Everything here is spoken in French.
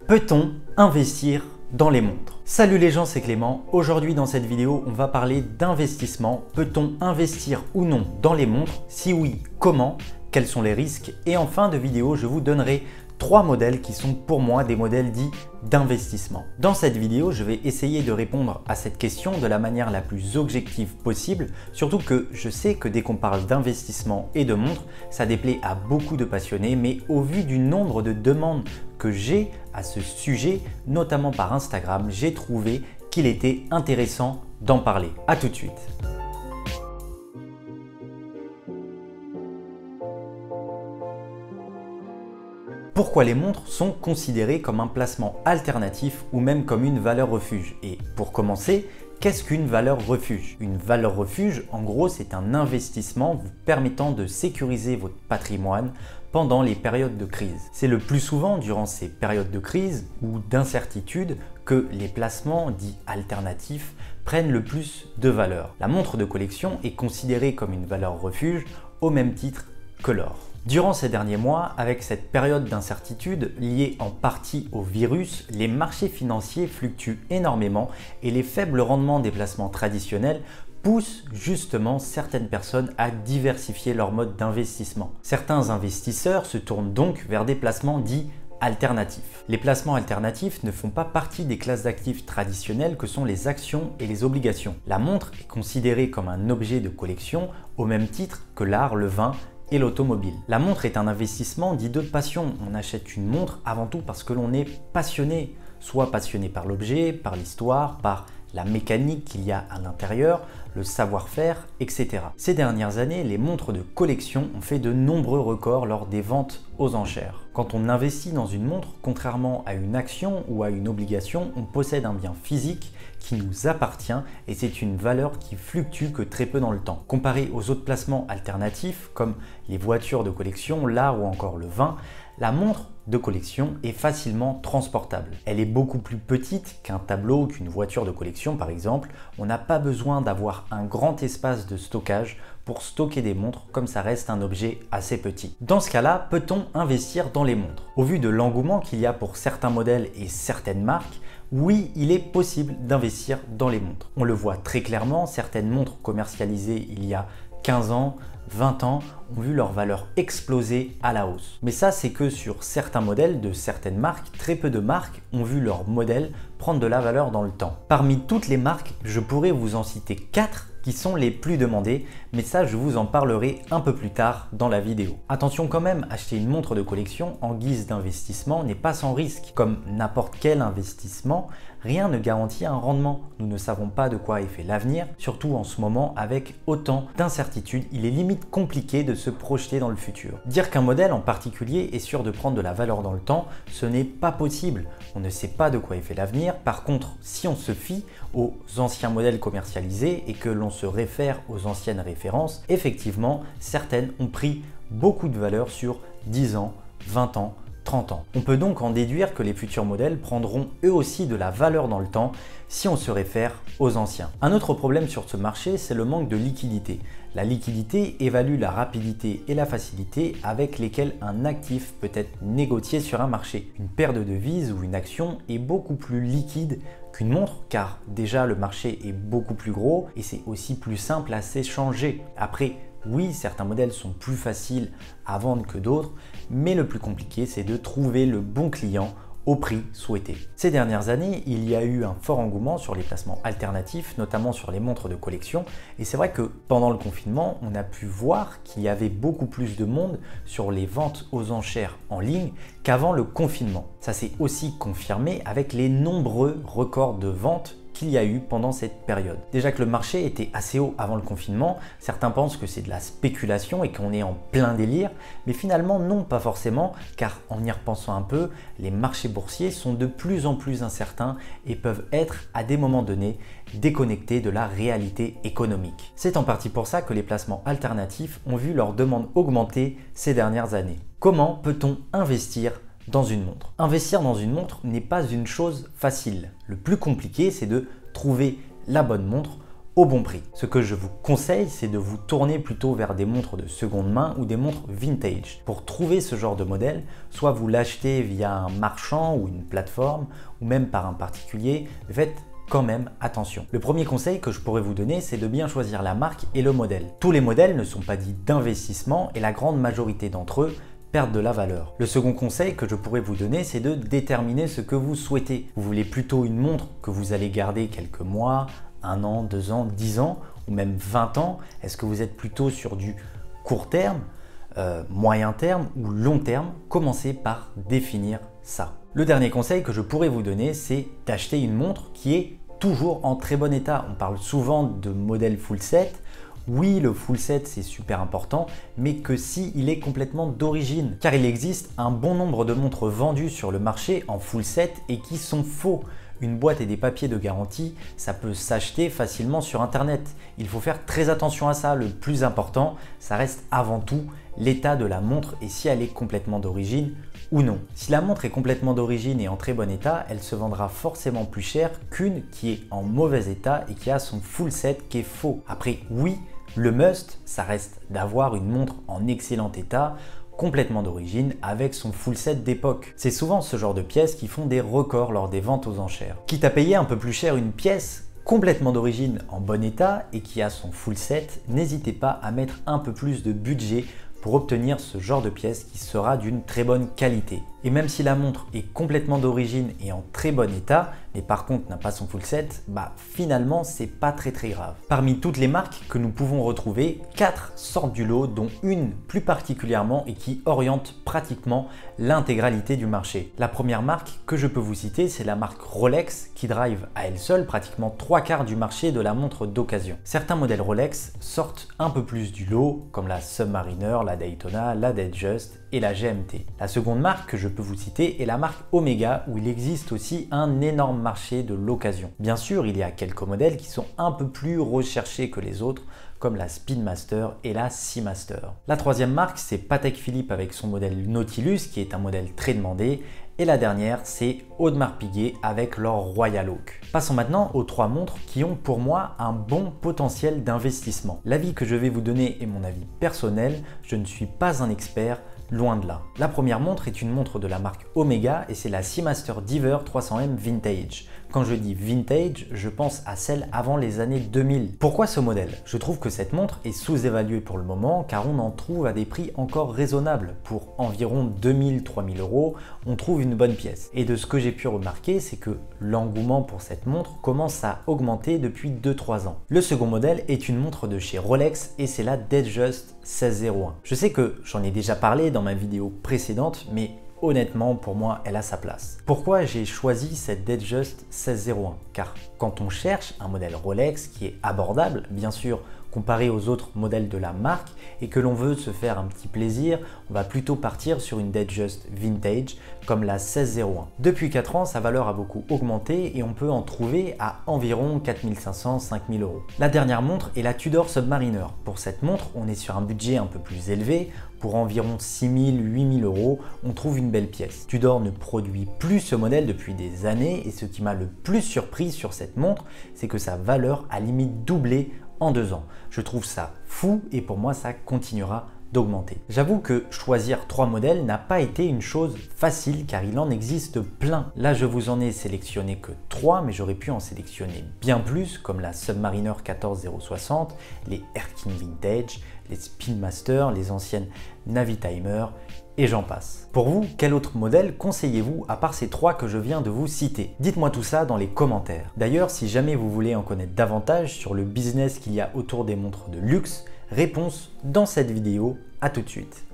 Peut-on investir dans les montres? Salut les gens, c'est Clément. Aujourd'hui dans cette vidéo, on va parler d'investissement. Peut-on investir ou non dans les montres? Si oui, comment? Quels sont les risques? Et en fin de vidéo, je vous donnerai 3 modèles qui sont pour moi des modèles dits d'investissement. Dans cette vidéo, je vais essayer de répondre à cette question de la manière la plus objective possible, surtout que je sais que dès qu'on parle d'investissement et de montres, ça déplaît à beaucoup de passionnés, mais au vu du nombre de demandes que j'ai à ce sujet, notamment par Instagram, j'ai trouvé qu'il était intéressant d'en parler. À tout de suite. Pourquoi les montres sont considérées comme un placement alternatif ou même comme une valeur refuge? Et pour commencer, qu'est-ce qu'une valeur refuge? Une valeur refuge, en gros, c'est un investissement vous permettant de sécuriser votre patrimoine pendant les périodes de crise. C'est le plus souvent durant ces périodes de crise ou d'incertitude que les placements dits alternatifs prennent le plus de valeur. La montre de collection est considérée comme une valeur refuge au même titre que l'or. Durant ces derniers mois, avec cette période d'incertitude liée en partie au virus, les marchés financiers fluctuent énormément et les faibles rendements des placements traditionnels poussent justement certaines personnes à diversifier leur mode d'investissement. Certains investisseurs se tournent donc vers des placements dits alternatifs. Les placements alternatifs ne font pas partie des classes d'actifs traditionnelles que sont les actions et les obligations. La montre est considérée comme un objet de collection au même titre que l'art, le vin et l'automobile. La montre est un investissement dit de passion. On achète une montre avant tout parce que l'on est passionné, soit passionné par l'objet, par l'histoire, par la mécanique qu'il y a à l'intérieur, le savoir-faire, etc. Ces dernières années, les montres de collection ont fait de nombreux records lors des ventes aux enchères. Quand on investit dans une montre, contrairement à une action ou à une obligation, on possède un bien physique qui nous appartient et c'est une valeur qui fluctue que très peu dans le temps. Comparé aux autres placements alternatifs comme les voitures de collection, l'art ou encore le vin, la montre de collection est facilement transportable. Elle est beaucoup plus petite qu'un tableau, qu'une voiture de collection par exemple. On n'a pas besoin d'avoir un grand espace de stockage pour stocker des montres comme ça reste un objet assez petit. Dans ce cas-là, peut-on investir dans les montres? Au vu de l'engouement qu'il y a pour certains modèles et certaines marques, oui, il est possible d'investir dans les montres. On le voit très clairement, certaines montres commercialisées il y a 15 ans, 20 ans ont vu leur valeur exploser à la hausse. Mais ça, c'est que sur certains modèles de certaines marques, très peu de marques ont vu leur modèle prendre de la valeur dans le temps. Parmi toutes les marques, je pourrais vous en citer 4 qui sont les plus demandées, mais ça je vous en parlerai un peu plus tard dans la vidéo. Attention quand même, acheter une montre de collection en guise d'investissement n'est pas sans risque. Comme n'importe quel investissement, rien ne garantit un rendement. Nous ne savons pas de quoi est fait l'avenir, surtout en ce moment avec autant d'incertitudes, il est limite compliqué de se projeter dans le futur. Dire qu'un modèle en particulier est sûr de prendre de la valeur dans le temps, ce n'est pas possible. On ne sait pas de quoi est fait l'avenir. Par contre, si on se fie aux anciens modèles commercialisés et que l'on se réfère aux anciennes références, effectivement, certaines ont pris beaucoup de valeur sur 10 ans, 20 ans, 30 ans. On peut donc en déduire que les futurs modèles prendront eux aussi de la valeur dans le temps si on se réfère aux anciens. Un autre problème sur ce marché, c'est le manque de liquidité. La liquidité évalue la rapidité et la facilité avec lesquelles un actif peut être négocié sur un marché. Une paire de devises ou une action est beaucoup plus liquide qu'une montre car déjà le marché est beaucoup plus gros et c'est aussi plus simple à s'échanger. Après, oui, certains modèles sont plus faciles à vendre que d'autres, mais le plus compliqué, c'est de trouver le bon client au prix souhaité. Ces dernières années, il y a eu un fort engouement sur les placements alternatifs, notamment sur les montres de collection. Et c'est vrai que pendant le confinement, on a pu voir qu'il y avait beaucoup plus de monde sur les ventes aux enchères en ligne qu'avant le confinement. Ça s'est aussi confirmé avec les nombreux records de ventes qu'il y a eu pendant cette période. Déjà que le marché était assez haut avant le confinement, certains pensent que c'est de la spéculation et qu'on est en plein délire, mais finalement non, pas forcément, car en y repensant un peu, les marchés boursiers sont de plus en plus incertains et peuvent être à des moments donnés déconnectés de la réalité économique. C'est en partie pour ça que les placements alternatifs ont vu leur demande augmenter ces dernières années. Comment peut-on investir dans une montre? Investir dans une montre n'est pas une chose facile. Le plus compliqué, c'est de trouver la bonne montre au bon prix. Ce que je vous conseille, c'est de vous tourner plutôt vers des montres de seconde main ou des montres vintage. Pour trouver ce genre de modèle, soit vous l'achetez via un marchand ou une plateforme, ou même par un particulier, faites quand même attention. Le premier conseil que je pourrais vous donner, c'est de bien choisir la marque et le modèle. Tous les modèles ne sont pas dits d'investissement et la grande majorité d'entre eux perdent de la valeur. Le second conseil que je pourrais vous donner, c'est de déterminer ce que vous souhaitez. Vous voulez plutôt une montre que vous allez garder quelques mois, 1 an, 2 ans, 10 ans ou même 20 ans? Est-ce que vous êtes plutôt sur du court terme, moyen terme ou long terme? Commencez par définir ça. Le dernier conseil que je pourrais vous donner, c'est d'acheter une montre qui est toujours en très bon état. On parle souvent de modèle full set. Oui, le full set c'est super important, mais que si il est complètement d'origine. Car il existe un bon nombre de montres vendues sur le marché en full set et qui sont faux. Une boîte et des papiers de garantie, ça peut s'acheter facilement sur internet. Il faut faire très attention à ça. Le plus important, ça reste avant tout l'état de la montre et si elle est complètement d'origine ou non. Si la montre est complètement d'origine et en très bon état, elle se vendra forcément plus cher qu'une qui est en mauvais état et qui a son full set qui est faux. Après, oui, le must, ça reste d'avoir une montre en excellent état, complètement d'origine, avec son full set d'époque. C'est souvent ce genre de pièces qui font des records lors des ventes aux enchères. Quitte à payer un peu plus cher une pièce complètement d'origine en bon état et qui a son full set, n'hésitez pas à mettre un peu plus de budget pour obtenir ce genre de pièce qui sera d'une très bonne qualité. Et même si la montre est complètement d'origine et en très bon état, mais par contre n'a pas son full set, finalement c'est pas très grave. Parmi toutes les marques que nous pouvons retrouver, 4 sortent du lot, dont une plus particulièrement et qui oriente pratiquement l'intégralité du marché. La première marque que je peux vous citer, c'est la marque Rolex qui drive à elle seule pratiquement 3/4 du marché de la montre d'occasion. Certains modèles Rolex sortent un peu plus du lot, comme la Submariner, la Daytona, la Datejust et la GMT. La seconde marque que je peux vous citer est la marque Omega, où il existe aussi un énorme marché de l'occasion. Bien sûr, il y a quelques modèles qui sont un peu plus recherchés que les autres, comme la Speedmaster et la Seamaster. La troisième marque, c'est Patek Philippe avec son modèle Nautilus, qui est un modèle très demandé. Et la dernière, c'est Audemars Piguet avec leur Royal Oak. Passons maintenant aux 3 montres qui ont pour moi un bon potentiel d'investissement. L'avis que je vais vous donner est mon avis personnel, je ne suis pas un expert, loin de là. La première montre est une montre de la marque Omega et c'est la Seamaster Diver 300M Vintage. Quand je dis vintage, je pense à celle avant les années 2000. Pourquoi ce modèle? Je trouve que cette montre est sous-évaluée pour le moment car on en trouve à des prix encore raisonnables. Pour environ 2000-3000 euros, on trouve une bonne pièce. Et de ce que j'ai pu remarquer, c'est que l'engouement pour cette montre commence à augmenter depuis 2-3 ans. Le second modèle est une montre de chez Rolex et c'est la Datejust 1601. Je sais que j'en ai déjà parlé dans ma vidéo précédente, mais honnêtement, pour moi, elle a sa place. Pourquoi j'ai choisi cette Datejust 1601? Car quand on cherche un modèle Rolex qui est abordable, bien sûr, comparé aux autres modèles de la marque, et que l'on veut se faire un petit plaisir, on va plutôt partir sur une Datejust vintage comme la 1601. Depuis 4 ans, sa valeur a beaucoup augmenté et on peut en trouver à environ 4500-5000 euros. La dernière montre est la Tudor Submariner. Pour cette montre, on est sur un budget un peu plus élevé. Pour environ 6000-8000 euros, on trouve une belle pièce. Tudor ne produit plus ce modèle depuis des années et ce qui m'a le plus surpris sur cette montre, c'est que sa valeur a limite doublé en 2 ans. Je trouve ça fou et pour moi ça continuera d'augmenter. J'avoue que choisir 3 modèles n'a pas été une chose facile car il en existe plein. Là je vous en ai sélectionné que 3 mais j'aurais pu en sélectionner bien plus comme la Submariner 14060, les Erkin Vintage, les Speedmaster, les anciennes Navitimer et j'en passe. Pour vous, quel autre modèle conseillez-vous à part ces 3 que je viens de vous citer? Dites-moi tout ça dans les commentaires. D'ailleurs, si jamais vous voulez en connaître davantage sur le business qu'il y a autour des montres de luxe, réponse dans cette vidéo. À tout de suite.